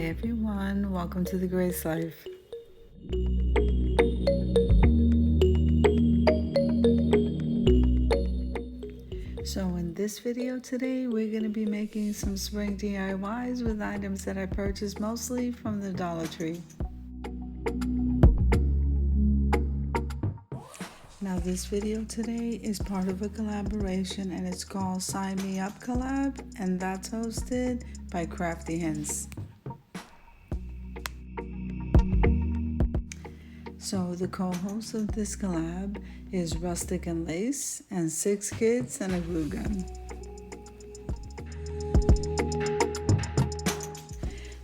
everyone, welcome to the Grace Life. So in this video today, we're going to be making some spring DIYs with items that I purchased mostly from the Dollar Tree. Now this video today is part of a collaboration and it's called Sign Me Up Collab, and that's hosted by Crafty Hints. So the co-host of this collab is Rustic and Lace and 6 kids and a glue gun.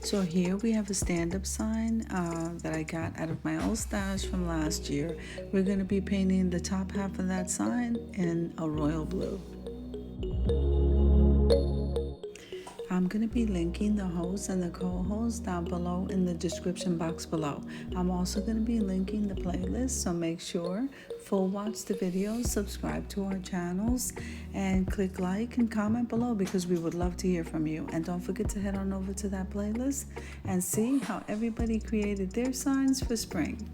So here we have a stand-up sign that I got out of my old stash from last year. We're going to be painting the top half of that sign in a royal blue. I'm going to be linking the host and the co-host down below in the description box below. I'm also going to be linking the playlist, so make sure full watch the videos, subscribe to our channels, and click like and comment below because we would love to hear from you. And don't forget to head on over to that playlist and see how everybody created their signs for spring.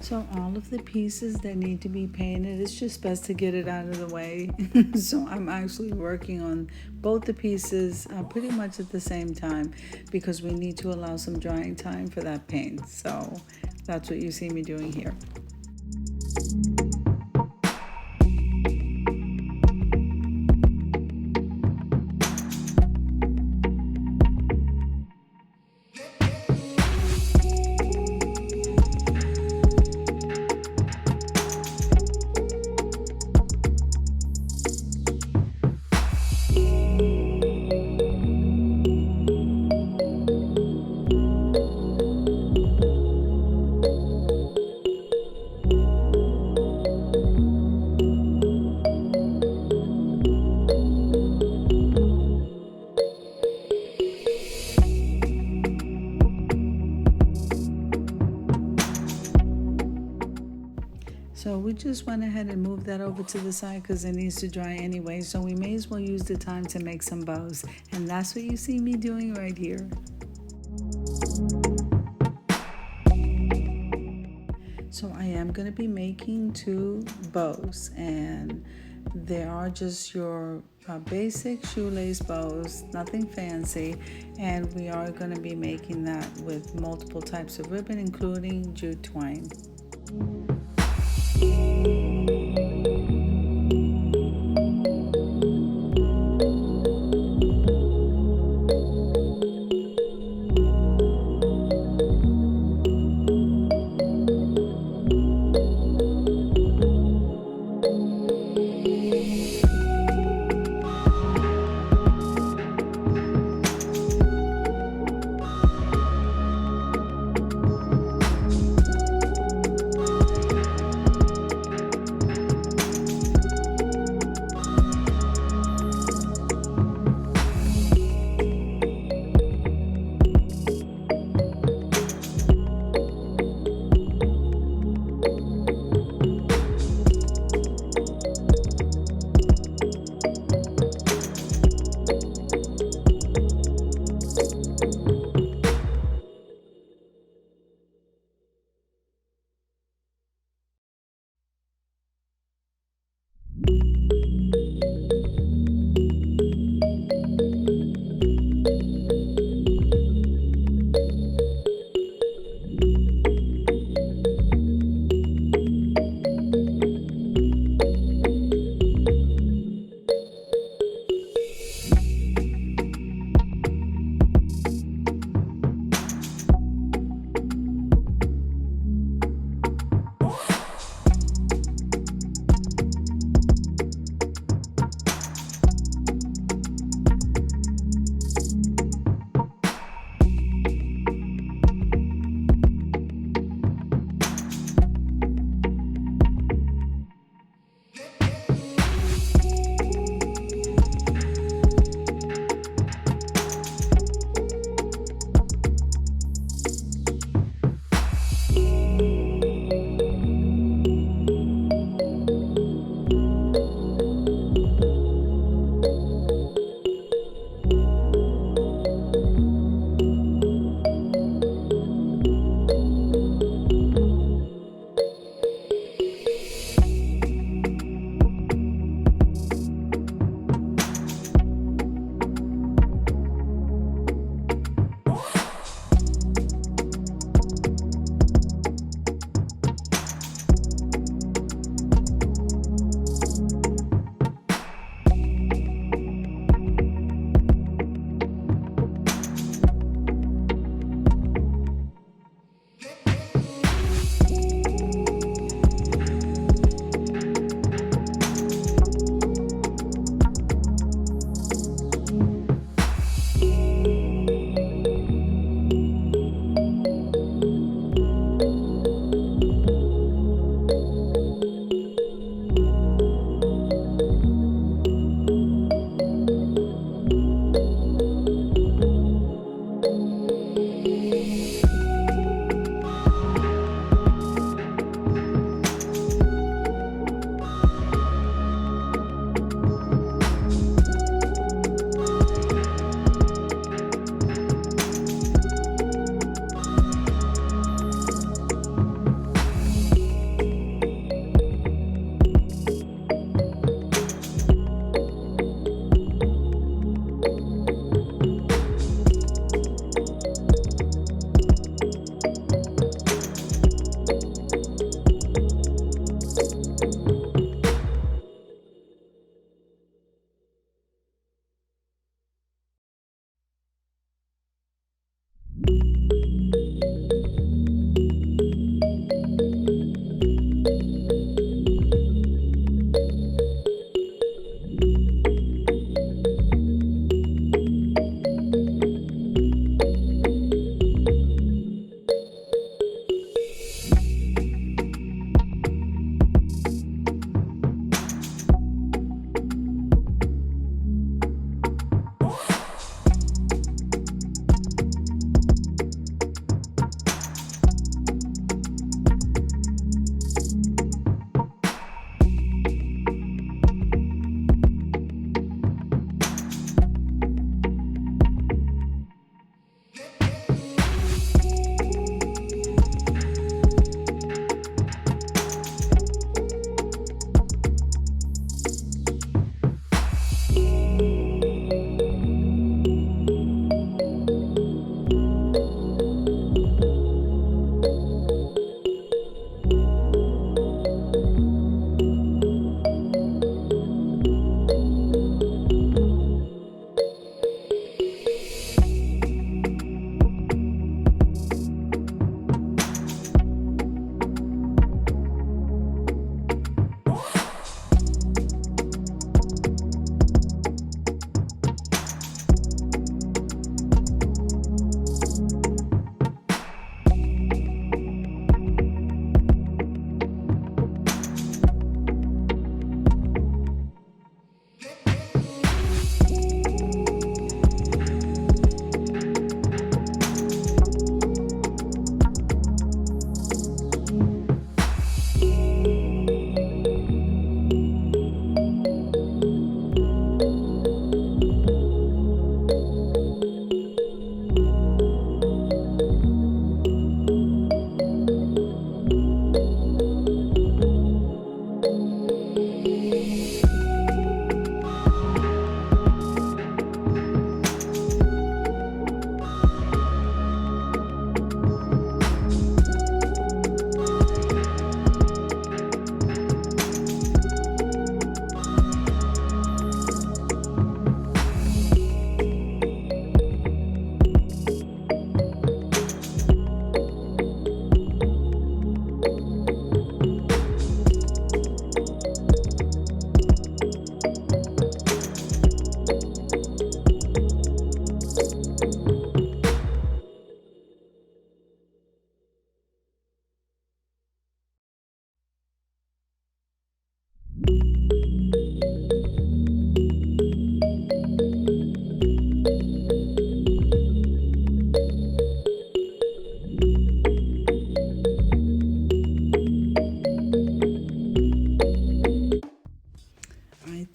So all of the pieces that need to be painted, it's just best to get it out of the way. So I'm actually working on both the pieces pretty much at the same time because we need to allow some drying time for that paint. So that's what you see me doing here. So we just went ahead and moved that over to the side because it needs to dry anyway. So we may as well use the time to make some bows. And that's what you see me doing right here. So I am going to be making 2 bows, and they are just your basic shoelace bows, nothing fancy. And we are going to be making that with multiple types of ribbon, including jute twine.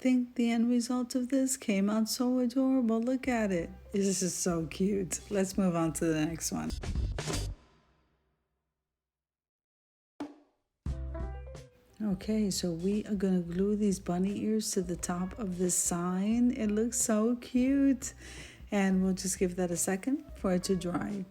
think the end result of this came out so adorable. Look at it. This is so cute. Let's move on to the next one. Okay, so we are going to glue these bunny ears to the top of this sign. It looks so cute. And we'll just give that a second for it to dry.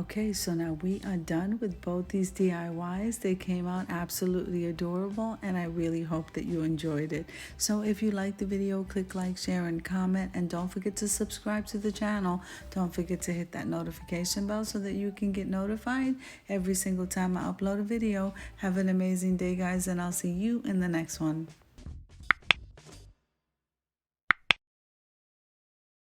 Okay, so now we are done with both these DIYs. They came out absolutely adorable, and I really hope that you enjoyed it. So if you liked the video, click like, share, and comment, and don't forget to subscribe to the channel. Don't forget to hit that notification bell so that you can get notified every single time I upload a video. Have an amazing day, guys, and I'll see you in the next one.